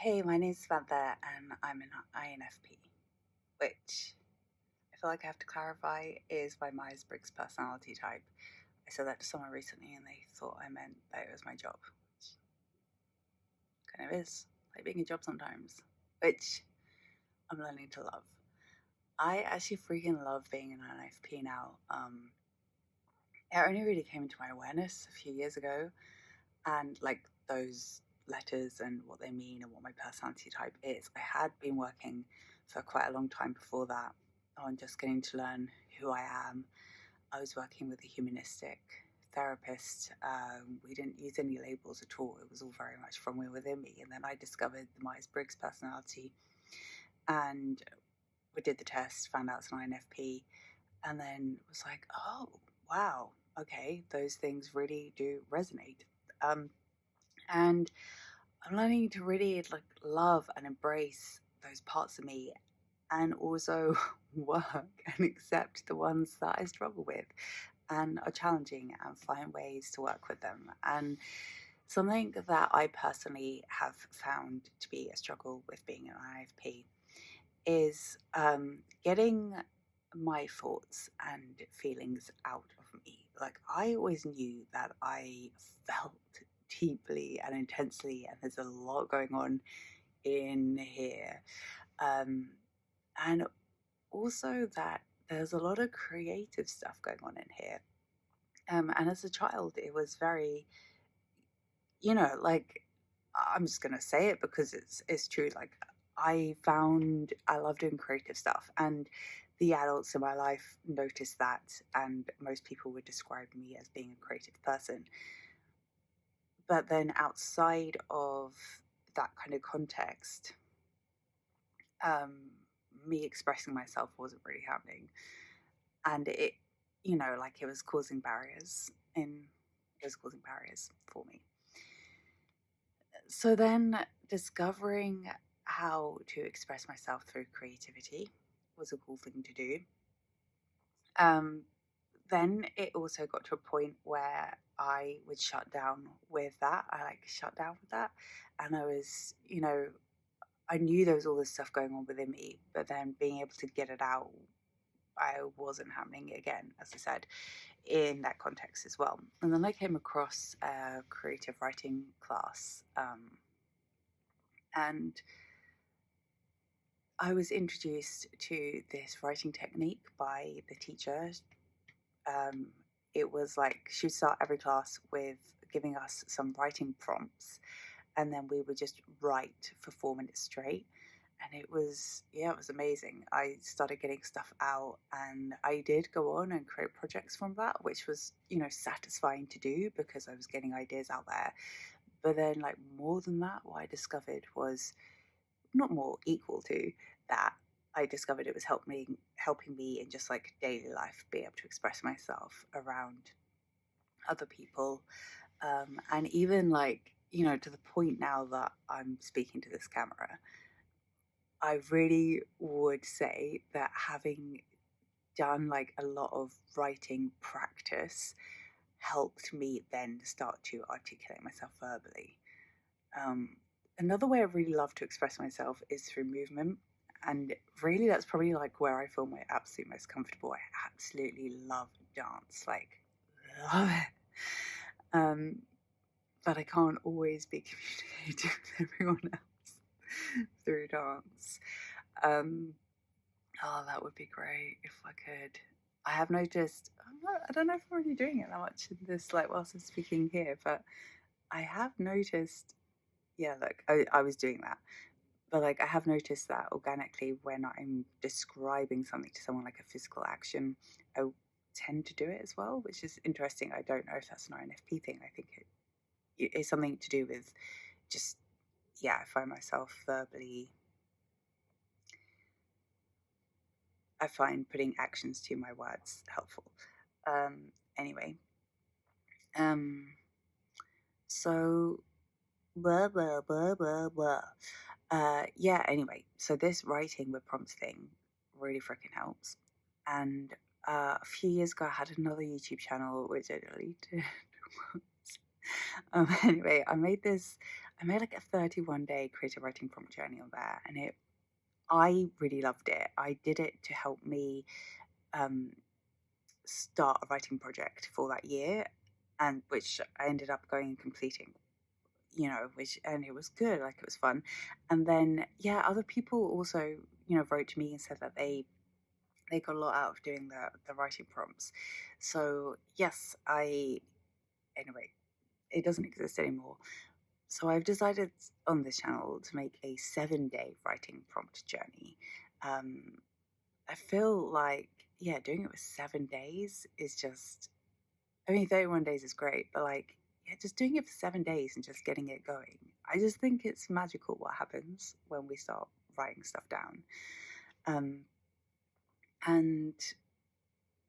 Hey, my name's Samantha and I'm an INFP, which I feel like I have to clarify is my Myers-Briggs personality type. I said that to someone recently and they thought I meant that it was my job, which kind of is, like being a job sometimes, which I'm learning to love. I actually freaking love being an INFP now. It only really came into my awareness a few years ago, and like those letters and what they mean and what my personality type is. I had been working for quite a long time before that on just getting to learn who I am. I was working with a humanistic therapist. We didn't use any labels at all. It was all very much from within me. And then I discovered the Myers Briggs personality and we did the test, found out it's an INFP, and then was like, oh, wow, okay, those things really do resonate. Um, and I'm learning to really like love and embrace those parts of me and also work and accept the ones that I struggle with and are challenging and find ways to work with them. And something that I personally have found to be a struggle with being an IFP is getting my thoughts and feelings out of me. Like, I always knew that I felt deeply and intensely, and there's a lot going on in here. Um, and also that there's a lot of creative stuff going on in here. And as a child, it was very, like I'm just gonna say it because it's true. Like I found I love doing creative stuff, and the adults in my life noticed that, and most people would describe me as being a creative person. But then outside of that kind of context, um, me expressing myself wasn't really happening, and like it was causing barriers in it was causing barriers for me. So then discovering how to express myself through creativity was a cool thing to do. Um, then it also got to a point where I would shut down with that. I like shut down with that. And I was, I knew there was all this stuff going on within me, but then being able to get it out, I wasn't happening again, as I said, in that context as well. And then I came across a creative writing class. And I was introduced to this writing technique by the teacher. Um, it was like she'd start every class with giving us some writing prompts, and then we would just write for 4 minutes straight. And it was amazing. I started getting stuff out, and I did go on and create projects from that, which was, satisfying to do because I was getting ideas out there. But then, like, more than that, what I discovered was not more equal to that. I discovered it was helping me in just like daily life be able to express myself around other people, and even like to the point now that I'm speaking to this camera, I really would say that having done like a lot of writing practice helped me then start to articulate myself verbally. Um, Another way I really love to express myself is through movement. And really, that's probably like where I feel my absolute most comfortable. I absolutely love dance, like, love it. Um, but I can't always be communicating with everyone else through dance. Um, oh, that would be great if I could. I have noticed, I don't know if I'm already doing it that much in this, like, whilst I'm speaking here, but I have noticed, yeah, look, I was doing that. But like I have noticed that organically when I'm describing something to someone like a physical action, I tend to do it as well, which is interesting. I don't know if that's an INFP thing. I think it is something to do with just, yeah, I find myself verbally, I find putting actions to my words helpful. Anyway, um, so blah, blah, blah, blah, blah. Yeah, anyway, so this writing with prompts thing really freaking helps. And a few years ago, I had another YouTube channel which I deleted. Anyway, I made like a 31-day creative writing prompt journey on there, and I really loved it. I did it to help me um, start a writing project for that year, and which I ended up going and completing. Which and it was good, like it was fun. And then yeah, other people also wrote to me and said that they got a lot out of doing the writing prompts. So yes, I anyway, it doesn't exist anymore. So I've decided on this channel to make a 7-day writing prompt journey. Um, I feel like, yeah, doing it with 7 days is just, I mean, 31 days is great, but like, yeah, just doing it for 7 days and just getting it going. I just think it's magical what happens when we start writing stuff down. Um, and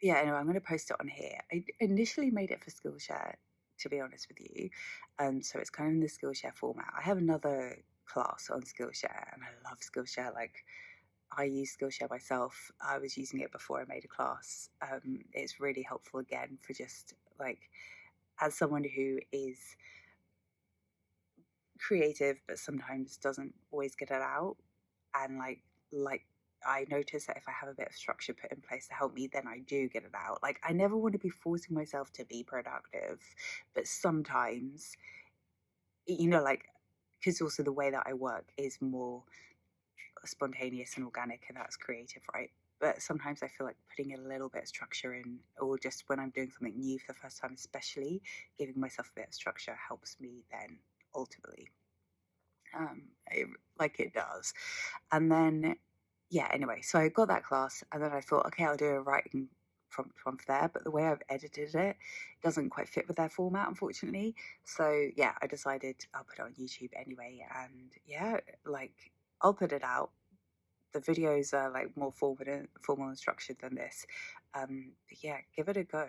yeah, anyway, I'm going to post it on here. I initially made it for Skillshare, to be honest with you. So it's kind of in the Skillshare format. I have another class on Skillshare and I love Skillshare. Like, I use Skillshare myself. I was using it before I made a class. It's really helpful again for just like, as someone who is creative but sometimes doesn't always get it out, and like I notice that if I have a bit of structure put in place to help me, then I do get it out. Like, I never want to be forcing myself to be productive, but sometimes, like, because also the way that I work is more spontaneous and organic, and that's creative, right? But sometimes I feel like putting a little bit of structure in, or just when I'm doing something new for the first time, especially, giving myself a bit of structure helps me then ultimately, like it does. And then, yeah, anyway, so I got that class, and then I thought, okay, I'll do a writing prompt one for there, but the way I've edited it doesn't quite fit with their format, unfortunately. So yeah, I decided I'll put it on YouTube anyway, and yeah, like, I'll put it out. The videos are like more formal and structured than this. But yeah, give it a go.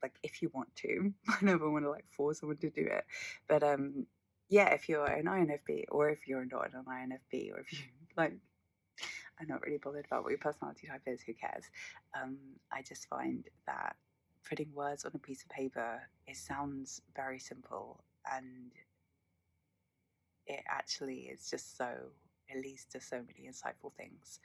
Like, if you want to. I never want to like force someone to do it. But yeah, if you're an INFP, or if you're not an INFP, or if you like, I'm not really bothered about what your personality type is, who cares? I just find that putting words on a piece of paper, it sounds very simple, and it actually is just so, it leads to so many insightful things.